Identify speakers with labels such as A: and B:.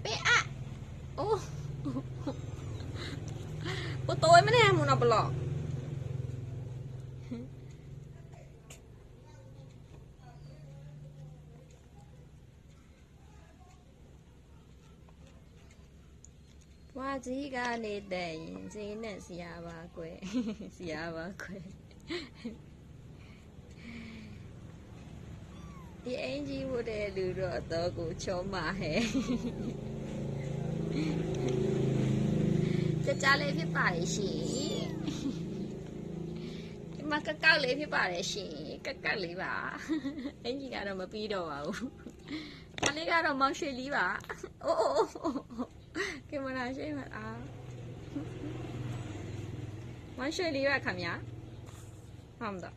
A: ပေးအိုးဘတော်မနေမနာဘလောဝါကြီးကနေတဲ့ရင်စင်းနဲ့ဆရာပါကွယ်ဆရာပါကွယ်ဒီအင်ကြီးဝတ်တဲ့လူတော့တော့ကိုချုံးပါဟဲ့ကြလေးဖြစ်ပါလေရှင်ဒီမှာကကောက်လေးဖြစ်ပါတယ်ရှင်ကတ်လေးပါအင်ကြီးကတော့မပြီးတော့ပါဘူးဒါလေးကတော့မောင်ရွှေလေးပါအိုးကင်မရာရှိမှမောင်ရွှေလေးပါခင်ဗျာဟုတ်တော့